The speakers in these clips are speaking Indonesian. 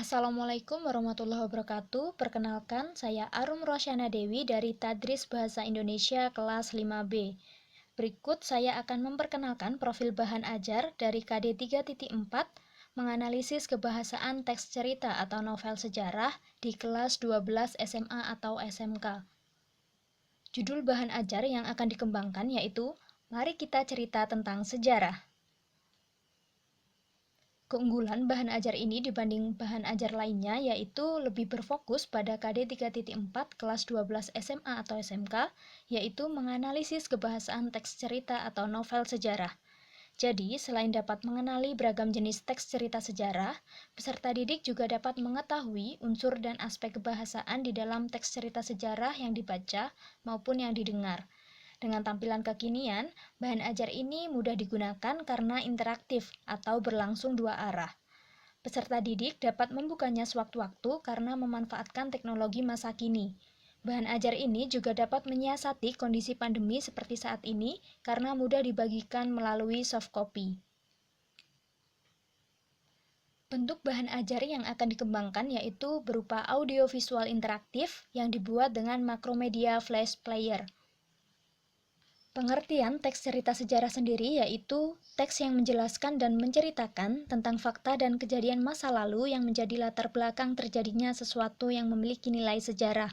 Assalamualaikum warahmatullahi wabarakatuh. Perkenalkan, saya Arum Rosyana Dewi dari Tadris Bahasa Indonesia kelas 5B. Berikut saya akan memperkenalkan profil bahan ajar dari KD 3.4 menganalisis kebahasaan teks cerita atau novel sejarah di kelas 12 SMA atau SMK. Judul bahan ajar yang akan dikembangkan yaitu Mari kita cerita tentang sejarah. Keunggulan bahan ajar ini dibanding bahan ajar lainnya yaitu lebih berfokus pada KD 3.4 kelas 12 SMA atau SMK, yaitu menganalisis kebahasaan teks cerita atau novel sejarah. Jadi, selain dapat mengenali beragam jenis teks cerita sejarah, peserta didik juga dapat mengetahui unsur dan aspek kebahasaan di dalam teks cerita sejarah yang dibaca maupun yang didengar. Dengan tampilan kekinian, bahan ajar ini mudah digunakan karena interaktif atau berlangsung dua arah. Peserta didik dapat membukanya sewaktu-waktu karena memanfaatkan teknologi masa kini. Bahan ajar ini juga dapat menyiasati kondisi pandemi seperti saat ini karena mudah dibagikan melalui soft copy. Bentuk bahan ajar yang akan dikembangkan yaitu berupa audiovisual interaktif yang dibuat dengan Macromedia Flash Player. Pengertian teks cerita sejarah sendiri yaitu teks yang menjelaskan dan menceritakan tentang fakta dan kejadian masa lalu yang menjadi latar belakang terjadinya sesuatu yang memiliki nilai sejarah.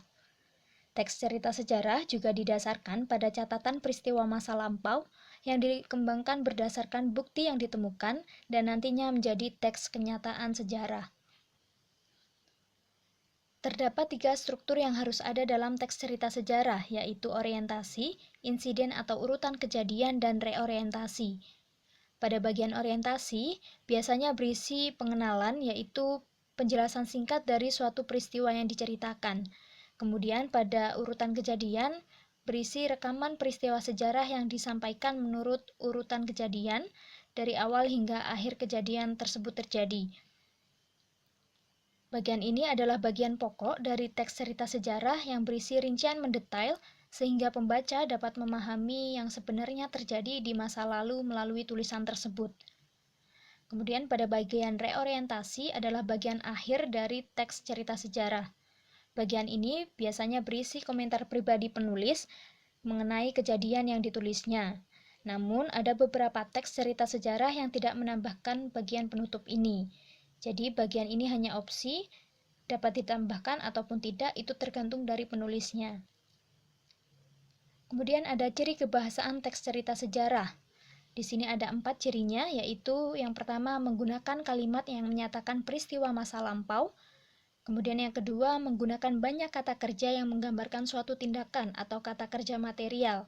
Teks cerita sejarah juga didasarkan pada catatan peristiwa masa lampau yang dikembangkan berdasarkan bukti yang ditemukan dan nantinya menjadi teks kenyataan sejarah. Terdapat tiga struktur yang harus ada dalam teks cerita sejarah, yaitu orientasi, insiden atau urutan kejadian, dan reorientasi. Pada bagian orientasi, biasanya berisi pengenalan, yaitu penjelasan singkat dari suatu peristiwa yang diceritakan. Kemudian pada urutan kejadian, berisi rekaman peristiwa sejarah yang disampaikan menurut urutan kejadian, dari awal hingga akhir kejadian tersebut terjadi. Bagian ini adalah bagian pokok dari teks cerita sejarah yang berisi rincian mendetail sehingga pembaca dapat memahami yang sebenarnya terjadi di masa lalu melalui tulisan tersebut. Kemudian pada bagian reorientasi adalah bagian akhir dari teks cerita sejarah. Bagian ini biasanya berisi komentar pribadi penulis mengenai kejadian yang ditulisnya. Namun, ada beberapa teks cerita sejarah yang tidak menambahkan bagian penutup ini. Jadi, bagian ini hanya opsi, dapat ditambahkan ataupun tidak, itu tergantung dari penulisnya. Kemudian ada ciri kebahasaan teks cerita sejarah. Di sini ada 4 cirinya, yaitu yang pertama menggunakan kalimat yang menyatakan peristiwa masa lampau. Kemudian yang kedua menggunakan banyak kata kerja yang menggambarkan suatu tindakan atau kata kerja material.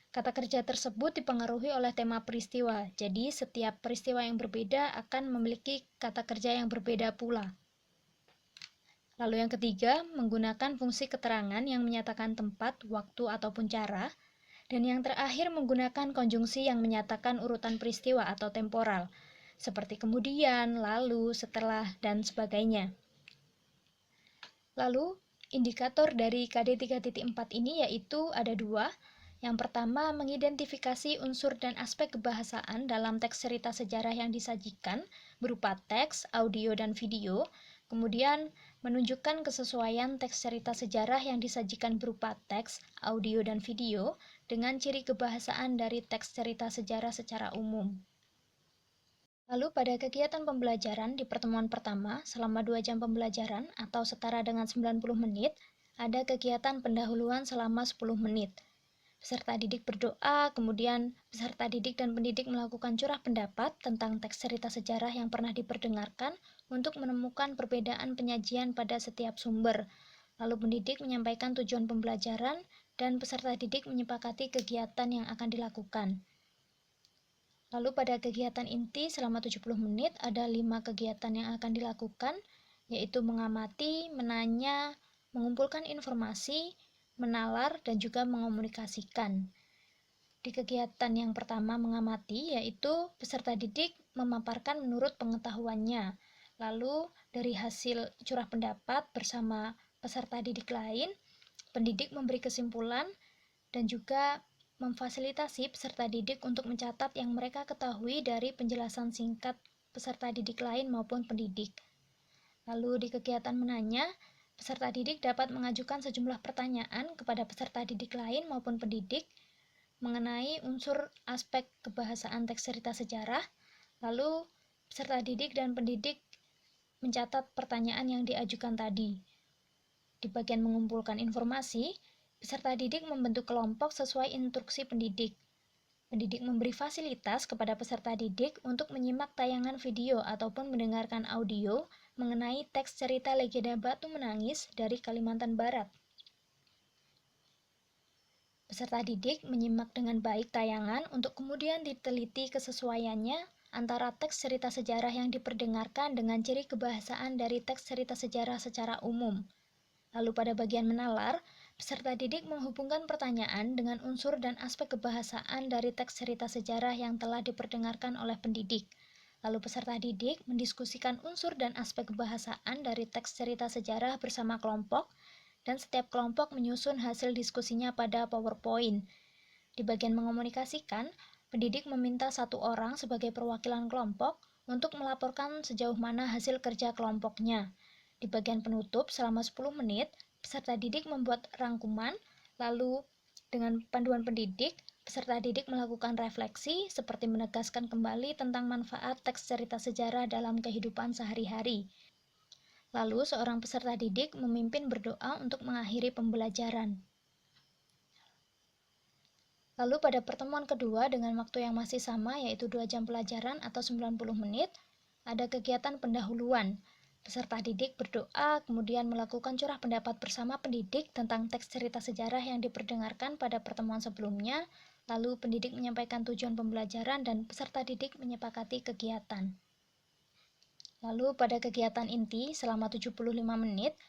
Kata kerja tersebut dipengaruhi oleh tema peristiwa, jadi setiap peristiwa yang berbeda akan memiliki kata kerja yang berbeda pula. Lalu yang ketiga, menggunakan fungsi keterangan yang menyatakan tempat, waktu, ataupun cara. Dan yang terakhir menggunakan konjungsi yang menyatakan urutan peristiwa atau temporal, seperti kemudian, lalu, setelah, dan sebagainya. Lalu, indikator dari KD 3.4 ini yaitu ada dua. Yang pertama, mengidentifikasi unsur dan aspek kebahasaan dalam teks cerita sejarah yang disajikan berupa teks, audio, dan video. Kemudian, menunjukkan kesesuaian teks cerita sejarah yang disajikan berupa teks, audio, dan video dengan ciri kebahasaan dari teks cerita sejarah secara umum. Lalu pada kegiatan pembelajaran di pertemuan pertama selama 2 jam pembelajaran atau setara dengan 90 menit, ada kegiatan pendahuluan selama 10 menit. Peserta didik berdoa, kemudian peserta didik dan pendidik melakukan curah pendapat tentang teks cerita sejarah yang pernah diperdengarkan untuk menemukan perbedaan penyajian pada setiap sumber. Lalu pendidik menyampaikan tujuan pembelajaran dan peserta didik menyepakati kegiatan yang akan dilakukan. Lalu pada kegiatan inti selama 70 menit ada 5 kegiatan yang akan dilakukan, yaitu mengamati, menanya, mengumpulkan informasi, menalar, dan juga mengomunikasikan. Di kegiatan yang pertama mengamati, yaitu peserta didik memaparkan menurut pengetahuannya. Lalu dari hasil curah pendapat bersama peserta didik lain, pendidik memberi kesimpulan dan juga memfasilitasi peserta didik untuk mencatat yang mereka ketahui dari penjelasan singkat peserta didik lain maupun pendidik. Lalu di kegiatan menanya, peserta didik dapat mengajukan sejumlah pertanyaan kepada peserta didik lain maupun pendidik mengenai unsur aspek kebahasaan teks cerita sejarah. Lalu peserta didik dan pendidik mencatat pertanyaan yang diajukan tadi. Di bagian mengumpulkan informasi, peserta didik membentuk kelompok sesuai instruksi pendidik. Pendidik memberi fasilitas kepada peserta didik untuk menyimak tayangan video ataupun mendengarkan audio mengenai teks cerita legenda Batu Menangis dari Kalimantan Barat. Peserta didik menyimak dengan baik tayangan untuk kemudian diteliti kesesuaiannya antara teks cerita sejarah yang diperdengarkan dengan ciri kebahasaan dari teks cerita sejarah secara umum. Lalu pada bagian menalar, peserta didik menghubungkan pertanyaan dengan unsur dan aspek kebahasaan dari teks cerita sejarah yang telah diperdengarkan oleh pendidik. Lalu peserta didik mendiskusikan unsur dan aspek kebahasaan dari teks cerita sejarah bersama kelompok, dan setiap kelompok menyusun hasil diskusinya pada PowerPoint. Di bagian mengomunikasikan, pendidik meminta satu orang sebagai perwakilan kelompok untuk melaporkan sejauh mana hasil kerja kelompoknya. Di bagian penutup, selama 10 menit, peserta didik membuat rangkuman, lalu dengan panduan pendidik, peserta didik melakukan refleksi seperti menegaskan kembali tentang manfaat teks cerita sejarah dalam kehidupan sehari-hari. Lalu, seorang peserta didik memimpin berdoa untuk mengakhiri pembelajaran. Lalu pada pertemuan kedua dengan waktu yang masih sama, yaitu 2 jam pelajaran atau 90 menit, ada kegiatan pendahuluan. Peserta didik berdoa, kemudian melakukan curah pendapat bersama pendidik tentang teks cerita sejarah yang diperdengarkan pada pertemuan sebelumnya, lalu pendidik menyampaikan tujuan pembelajaran dan peserta didik menyepakati kegiatan. Lalu pada kegiatan inti selama 75 menit,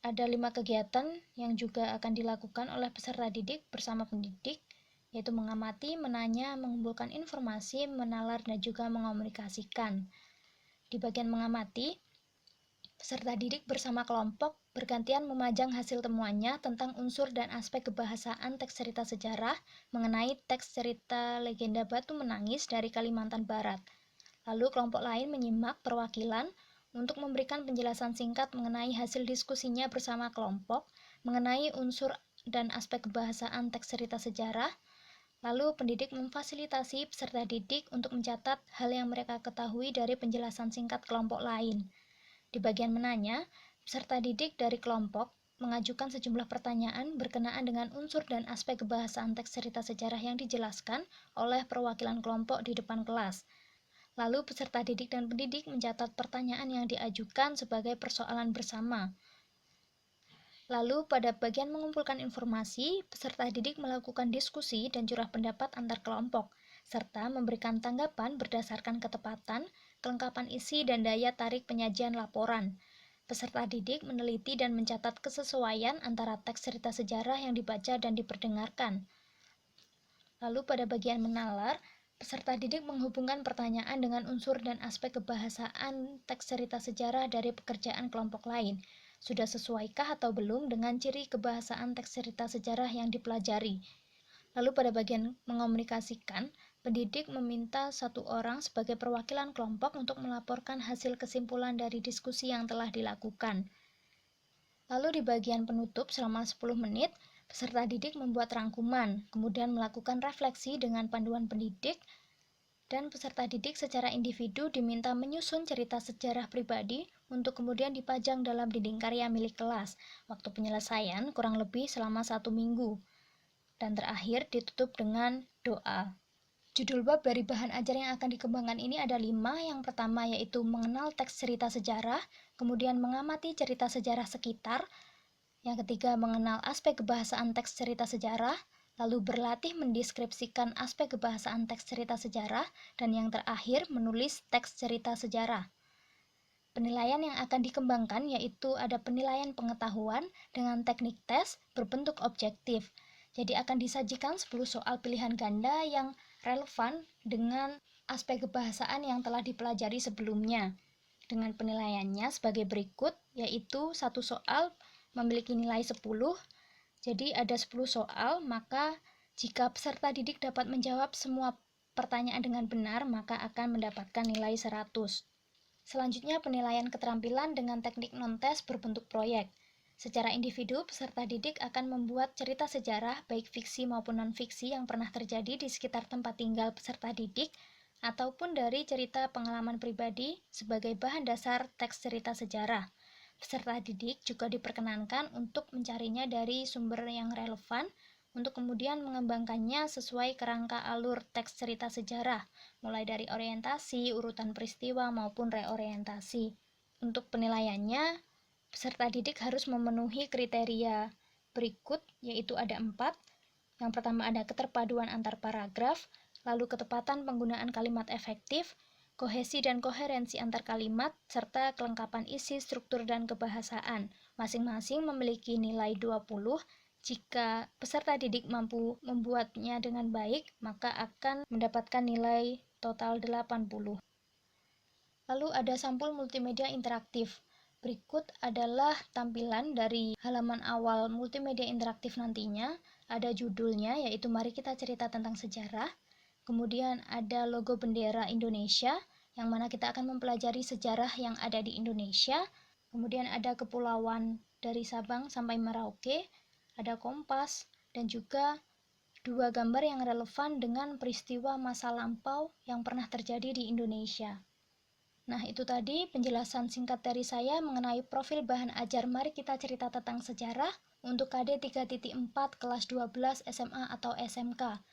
ada 5 kegiatan yang juga akan dilakukan oleh peserta didik bersama pendidik, yaitu mengamati, menanya, mengumpulkan informasi, menalar, dan juga mengomunikasikan. Di bagian mengamati, peserta didik bersama kelompok bergantian memajang hasil temuannya tentang unsur dan aspek kebahasaan teks cerita sejarah mengenai teks cerita legenda Batu Menangis dari Kalimantan Barat. Lalu kelompok lain menyimak perwakilan untuk memberikan penjelasan singkat mengenai hasil diskusinya bersama kelompok mengenai unsur dan aspek kebahasaan teks cerita sejarah. Lalu pendidik memfasilitasi peserta didik untuk mencatat hal yang mereka ketahui dari penjelasan singkat kelompok lain. Di bagian menanya, peserta didik dari kelompok mengajukan sejumlah pertanyaan berkenaan dengan unsur dan aspek kebahasaan teks cerita sejarah yang dijelaskan oleh perwakilan kelompok di depan kelas. Lalu peserta didik dan pendidik mencatat pertanyaan yang diajukan sebagai persoalan bersama. Lalu pada bagian mengumpulkan informasi, peserta didik melakukan diskusi dan curah pendapat antar kelompok, serta memberikan tanggapan berdasarkan ketepatan, kelengkapan isi, dan daya tarik penyajian laporan. Peserta didik meneliti dan mencatat kesesuaian antara teks cerita sejarah yang dibaca dan diperdengarkan. Lalu pada bagian menalar, peserta didik menghubungkan pertanyaan dengan unsur dan aspek kebahasaan teks cerita sejarah dari pekerjaan kelompok lain. Sudah sesuaikah atau belum dengan ciri kebahasaan teks cerita sejarah yang dipelajari? Lalu pada bagian mengomunikasikan, pendidik meminta satu orang sebagai perwakilan kelompok untuk melaporkan hasil kesimpulan dari diskusi yang telah dilakukan. Lalu di bagian penutup selama 10 menit, peserta didik membuat rangkuman, kemudian melakukan refleksi dengan panduan pendidik, dan peserta didik secara individu diminta menyusun cerita sejarah pribadi untuk kemudian dipajang dalam dinding karya milik kelas. Waktu penyelesaian kurang lebih selama 1 minggu. Dan terakhir ditutup dengan doa. Judul bab dari bahan ajar yang akan dikembangkan ini ada 5. Yang pertama yaitu mengenal teks cerita sejarah, kemudian mengamati cerita sejarah sekitar. Yang ketiga mengenal aspek kebahasaan teks cerita sejarah, lalu berlatih mendeskripsikan aspek kebahasaan teks cerita sejarah, dan yang terakhir menulis teks cerita sejarah. Penilaian yang akan dikembangkan yaitu ada penilaian pengetahuan dengan teknik tes berbentuk objektif. Jadi akan disajikan 10 soal pilihan ganda yang relevan dengan aspek kebahasaan yang telah dipelajari sebelumnya. Dengan penilaiannya sebagai berikut, yaitu satu soal memiliki nilai 10. Jadi ada 10 soal, maka jika peserta didik dapat menjawab semua pertanyaan dengan benar, maka akan mendapatkan nilai 100. Selanjutnya, penilaian keterampilan dengan teknik non-tes berbentuk proyek. Secara individu, peserta didik akan membuat cerita sejarah baik fiksi maupun non-fiksi yang pernah terjadi di sekitar tempat tinggal peserta didik ataupun dari cerita pengalaman pribadi sebagai bahan dasar teks cerita sejarah. Peserta didik juga diperkenankan untuk mencarinya dari sumber yang relevan untuk kemudian mengembangkannya sesuai kerangka alur teks cerita sejarah, mulai dari orientasi, urutan peristiwa, maupun reorientasi. Untuk penilaiannya, peserta didik harus memenuhi kriteria berikut, yaitu ada 4. Yang pertama ada keterpaduan antar paragraf, lalu ketepatan penggunaan kalimat efektif, kohesi dan koherensi antar kalimat, serta kelengkapan isi, struktur, dan kebahasaan. Masing-masing memiliki nilai 20. Jika peserta didik mampu membuatnya dengan baik, maka akan mendapatkan nilai total 80. Lalu ada sampul multimedia interaktif. Berikut adalah tampilan dari halaman awal multimedia interaktif nantinya. Ada judulnya, yaitu Mari Kita Cerita Tentang Sejarah. Kemudian ada logo bendera Indonesia, yang mana kita akan mempelajari sejarah yang ada di Indonesia. Kemudian ada kepulauan dari Sabang sampai Merauke, ada kompas, dan juga 2 gambar yang relevan dengan peristiwa masa lampau yang pernah terjadi di Indonesia. Nah, itu tadi penjelasan singkat dari saya mengenai profil bahan ajar Mari Kita Cerita Tentang Sejarah untuk KD 3.4 kelas 12 SMA atau SMK.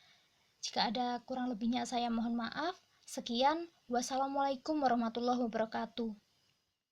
Jika ada kurang lebihnya saya mohon maaf. Sekian, wassalamualaikum warahmatullahi wabarakatuh.